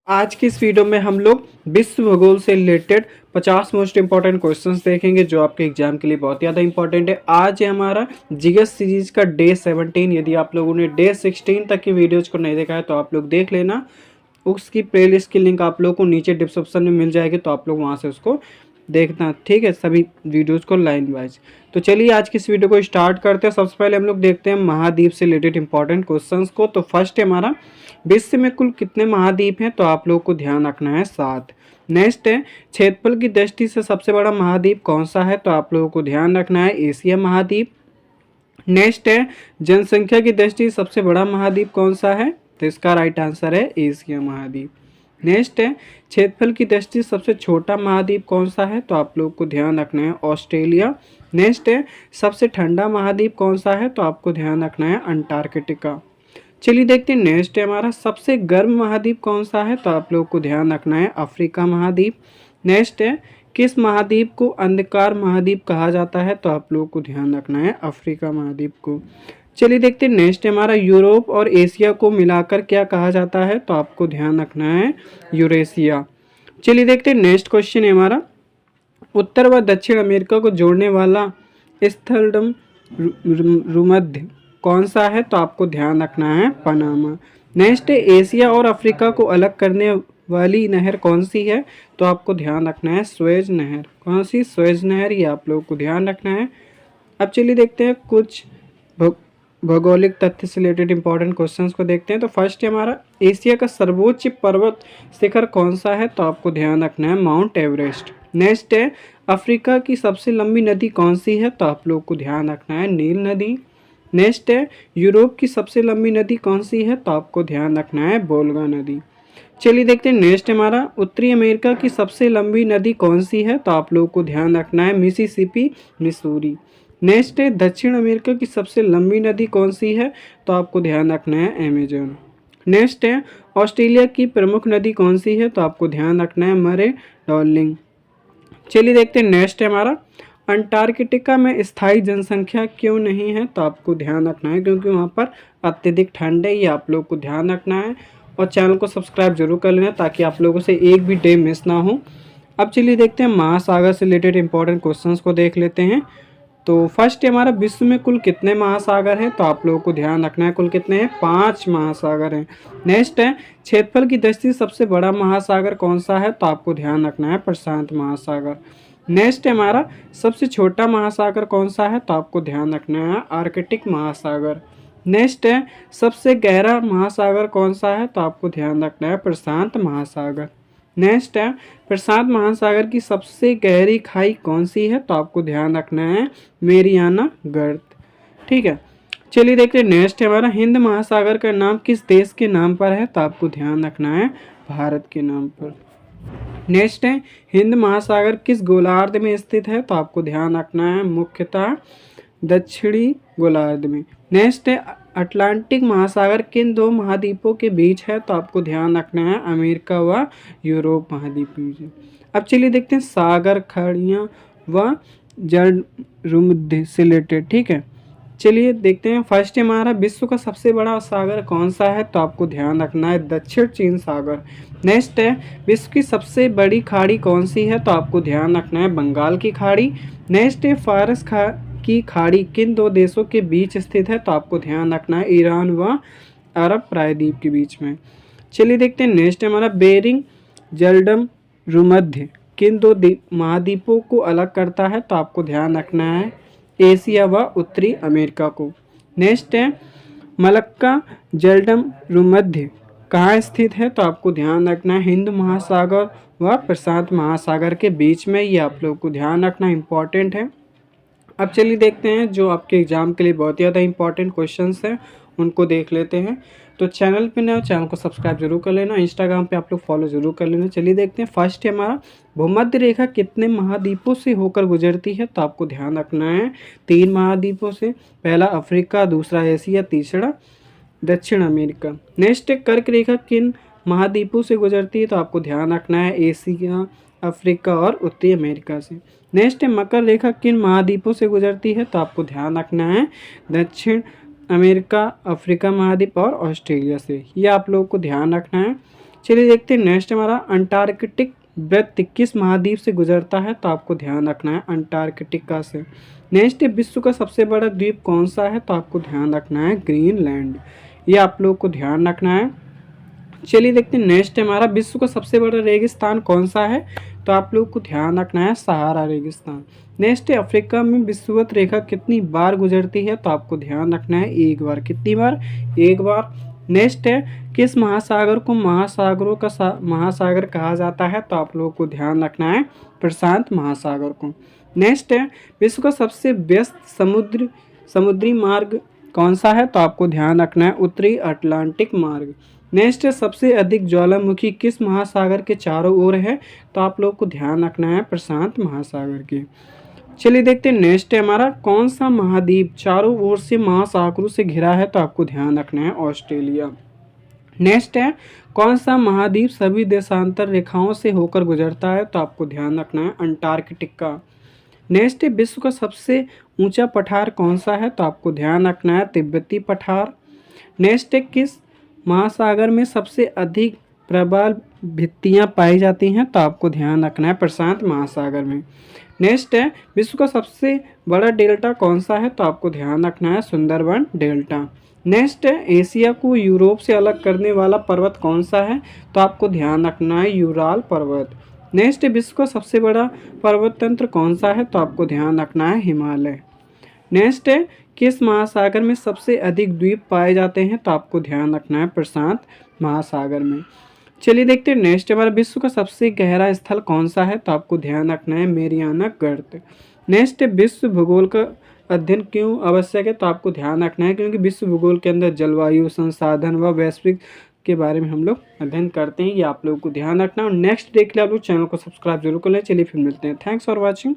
आज की इस वीडियो में हम लोग विश्व भूगोल से रिलेटेड 50 मोस्ट इंपॉर्टेंट क्वेश्चंस देखेंगे जो आपके एग्जाम के लिए बहुत ज़्यादा इंपॉर्टेंट है। आज है हमारा जीएस सीरीज का डे 17। यदि आप लोगों ने डे 16 तक की वीडियोज को नहीं देखा है तो आप लोग देख लेना। उसकी प्लेलिस्ट की लिंक आप लोग को नीचे डिस्क्रिप्शन में मिल जाएगी, तो आप लोग वहाँ से उसको देखना, ठीक है, सभी वीडियोज़ को लाइन वाइज। तो चलिए आज की इस वीडियो को स्टार्ट करते हैं। सबसे पहले हम लोग देखते हैं महाद्वीप से रिलेटेड इंपॉर्टेंट क्वेश्चंस को। तो फर्स्ट है हमारा, विश्व में कुल कितने महाद्वीप हैं? तो आप लोग को ध्यान रखना है 7। नेक्स्ट है, क्षेत्रफल की दृष्टि से सबसे बड़ा महाद्वीप कौन सा है? तो आप लोगों को ध्यान रखना है एशिया महाद्वीप। नेक्स्ट है, जनसंख्या की दृष्टि से सबसे बड़ा महाद्वीप कौन सा है? तो इसका राइट आंसर है एशिया महाद्वीप। नेक्स्ट है, क्षेत्रफल की दृष्टि से सबसे छोटा महाद्वीप कौन सा है? तो आप लोग को ध्यान रखना है ऑस्ट्रेलिया। नेक्स्ट है, सबसे ठंडा महाद्वीप कौन सा है? तो आपको ध्यान रखना है अंटार्कटिका। चलिए देखते हैं नेक्स्ट है हमारा, सबसे गर्म महाद्वीप कौन सा है? तो आप लोग को ध्यान रखना है अफ्रीका महाद्वीप। नेक्स्ट है, किस महाद्वीप को अंधकार महाद्वीप कहा जाता है? तो आप लोग को ध्यान रखना है अफ्रीका महाद्वीप को। चलिए देखते हैं नेक्स्ट है हमारा, यूरोप और एशिया को मिलाकर क्या कहा जाता है? तो आपको ध्यान रखना है यूरेशिया। चलिए देखते हैं नेक्स्ट क्वेश्चन है हमारा, उत्तर व दक्षिण अमेरिका को जोड़ने वाला स्थलम भूमध्य कौन सा है? तो आपको ध्यान रखना है पनामा। नेक्स्ट है, एशिया और अफ्रीका को अलग करने वाली नहर कौन सी है? तो आपको ध्यान रखना है स्वेज नहर। कौन सी? स्वेज नहर, ये आप लोगों को ध्यान रखना है। अब चलिए देखते हैं कुछ भौगोलिक तथ्य से रिलेटेड इंपॉर्टेंट क्वेश्चंस को देखते हैं। तो फर्स्ट है हमारा, एशिया का सर्वोच्च पर्वत शिखर कौन सा है? तो आपको ध्यान रखना है माउंट एवरेस्ट। नेक्स्ट है, अफ्रीका की सबसे लंबी नदी कौन सी है? तो आप लोग को ध्यान रखना है नील नदी। नेक्स्ट है, यूरोप की सबसे लंबी नदी कौन सी है? तो आपको ध्यान रखना है वोल्गा नदी। चलिए देखते हैं नेक्स्ट हमारा, उत्तरी अमेरिका की सबसे लंबी नदी कौन सी है? तो आप लोग को ध्यान रखना है मिसिसिपी मिसूरी। नेक्स्ट है, दक्षिण अमेरिका की सबसे लंबी नदी कौन सी है? तो आपको ध्यान रखना है अमेजन। नेक्स्ट है, ऑस्ट्रेलिया की प्रमुख नदी कौन सी है? तो आपको ध्यान रखना है मरे डार्लिंग। चलिए देखते हैं नेक्स्ट है हमारा, अंटार्कटिका में स्थायी जनसंख्या क्यों नहीं है? तो आपको ध्यान रखना है क्योंकि वहाँ पर अत्यधिक ठंड है, ये आप लोग को ध्यान रखना है। और चैनल को सब्सक्राइब जरूर कर लेना ताकि आप लोगों से एक भी डे मिस ना हो। अब चलिए देखते हैं महासागर से रिलेटेड इंपॉर्टेंट क्वेश्चंस को देख लेते हैं। तो फर्स्ट है हमारा, विश्व में कुल कितने महासागर हैं? तो आप लोगों को ध्यान रखना है कुल कितने हैं? 5 महासागर हैं। नेक्स्ट है, क्षेत्रफल की दृष्टि से सबसे बड़ा महासागर कौन सा है? तो आपको ध्यान रखना है प्रशांत महासागर। नेक्स्ट है हमारा, सबसे छोटा महासागर कौन सा है? तो आपको ध्यान रखना है आर्कटिक महासागर। नेक्स्ट है, सबसे गहरा महासागर कौन सा है? तो आपको ध्यान रखना है प्रशांत महासागर। नेक्स्ट है, प्रशांत महासागर की सबसे गहरी खाई कौन सी है? तो आपको ध्यान रखना है मेरियाना गर्त। ठीक है, चलिए देखते हैं नेक्स्ट है हमारा, हिंद महासागर का नाम किस देश के नाम पर है? तो आपको ध्यान रखना है भारत के नाम पर। नेक्स्ट है, हिंद महासागर किस गोलार्ध में स्थित है? तो आपको ध्यान रखना है मुख्यतः दक्षिणी गोलार्ध में। नेक्स्ट है, अटलांटिक महासागर किन 2 महाद्वीपों के बीच है? तो आपको ध्यान रखना है अमेरिका व यूरोप महाद्वीप के बीच। अब चलिए देखते हैं सागर खाड़ियाँ व जलभूमध्य से रिलेटेड। ठीक है, चलिए देखते हैं। फर्स्ट है हमारा, विश्व का सबसे बड़ा सागर कौन सा है? तो आपको ध्यान रखना है दक्षिण चीन सागर। नेक्स्ट है, विश्व की सबसे बड़ी खाड़ी कौन सी है? तो आपको ध्यान रखना है बंगाल की खाड़ी। नेक्स्ट है, फारस की खाड़ी किन 2 देशों के बीच स्थित है? तो आपको ध्यान रखना है ईरान व अरब प्रायद्वीप के बीच में। चलिए देखते हैं नेक्स्ट है हमारा, बेरिंग जलडम भूमध्य किन 2 महाद्वीपों को अलग करता है? तो आपको ध्यान रखना है एशिया व उत्तरी अमेरिका को। नेक्स्ट है, मलक्का जलडम भूमध्य कहाँ स्थित है? तो आपको ध्यान रखना है हिंद महासागर व प्रशांत महासागर के बीच में, ये आप लोग को ध्यान रखना इम्पॉर्टेंट है। अब चलिए देखते हैं जो आपके एग्जाम के लिए बहुत ज़्यादा इंपॉर्टेंट क्वेश्चंस हैं उनको देख लेते हैं। तो चैनल पे नए हो चैनल को सब्सक्राइब जरूर कर लेना, इंस्टाग्राम पे आप लोग फॉलो जरूर कर लेना। चलिए देखते हैं, फर्स्ट है हमारा, भूमध्य रेखा कितने महाद्वीपों से होकर गुजरती है? तो आपको ध्यान रखना है 3 महाद्वीपों से। पहला अफ्रीका, दूसरा एशिया, तीसरा दक्षिण अमेरिका। नेक्स्ट है, कर्क रेखा किन महाद्वीपों से गुजरती है? तो आपको ध्यान रखना है एशिया, अफ्रीका और उत्तरी अमेरिका से। नेक्स्ट है, मकर रेखा किन महाद्वीपों से गुजरती है? तो आपको ध्यान रखना है दक्षिण अमेरिका, अफ्रीका महाद्वीप और ऑस्ट्रेलिया से, ये आप लोगों को ध्यान रखना है। चलिए देखते हैं नेक्स्ट हमारा अंटार्कटिक वृत्त किस महाद्वीप से गुजरता है, तो आपको ध्यान रखना है अंटार्कटिका से। नेक्स्ट है विश्व का सबसे बड़ा द्वीप कौन सा है, तो आपको ध्यान रखना है ग्रीनलैंड, ये आप लोग को ध्यान रखना है। चलिए देखते हैं नेक्स्ट हमारा विश्व का सबसे बड़ा रेगिस्तान कौन सा है, तो आप लोग को ध्यान रखना है सहारा रेगिस्तान। नेक्स्ट है अफ्रीका में विषुवत रेखा कितनी बार गुजरती है, तो आपको ध्यान रखना है एक बार। कितनी बार, एक बार। नेक्स्ट है किस महासागर को महासागरों का महासागर कहा जाता है, तो आप लोगों को ध्यान रखना है प्रशांत महासागर को। नेक्स्ट है विश्व का सबसे व्यस्त समुद्री मार्ग कौन सा है, तो आपको ध्यान रखना है उत्तरी अटलांटिक मार्ग। नेक्स्ट है सबसे अधिक ज्वालामुखी किस महासागर के चारों ओर है, तो आप लोग को ध्यान रखना है प्रशांत महासागर के। चलिए देखते हैं नेक्स्ट है हमारा कौन सा महाद्वीप चारों ओर से महासागरों से घिरा है, तो आपको ध्यान रखना है ऑस्ट्रेलिया। नेक्स्ट है कौन सा महाद्वीप सभी देशांतर रेखाओं से होकर गुजरता है, तो आपको ध्यान रखना है अंटार्कटिका। नेक्स्ट है विश्व का सबसे ऊंचा पठार कौन सा है, तो आपको ध्यान रखना है तिब्बती पठार। नेक्स्ट है किस महासागर में सबसे अधिक प्रबल भित्तियां पाई जाती हैं, तो आपको ध्यान रखना है प्रशांत महासागर में। नेक्स्ट है विश्व का सबसे बड़ा डेल्टा कौन सा है, तो आपको ध्यान रखना है सुंदरबन डेल्टा। नेक्स्ट है एशिया को यूरोप से अलग करने वाला पर्वत कौन सा है, तो आपको ध्यान रखना है यूराल पर्वत। नेक्स्ट है विश्व का सबसे बड़ा पर्वत तंत्र कौन सा है, तो आपको ध्यान रखना है हिमालय। नेक्स्ट है किस महासागर में सबसे अधिक द्वीप पाए जाते हैं, तो आपको ध्यान रखना है प्रशांत महासागर में। चलिए देखते हैं नेक्स्ट हमारा विश्व का सबसे गहरा स्थल कौन सा है, तो आपको ध्यान रखना है मेरियाना गर्त। नेक्स्ट है विश्व भूगोल का अध्ययन क्यों आवश्यक है, तो आपको ध्यान रखना है क्योंकि विश्व भूगोल के अंदर जलवायु संसाधन व वैश्विक के बारे में हम लोग अध्ययन करते हैं, ये आप लोगों को ध्यान रखना है। और नेक्स्ट डे के लिए आप लोग चैनल को सब्सक्राइब जरूर कर लें। चलिए फिर मिलते हैं, थैंक्स फॉर वॉचिंग।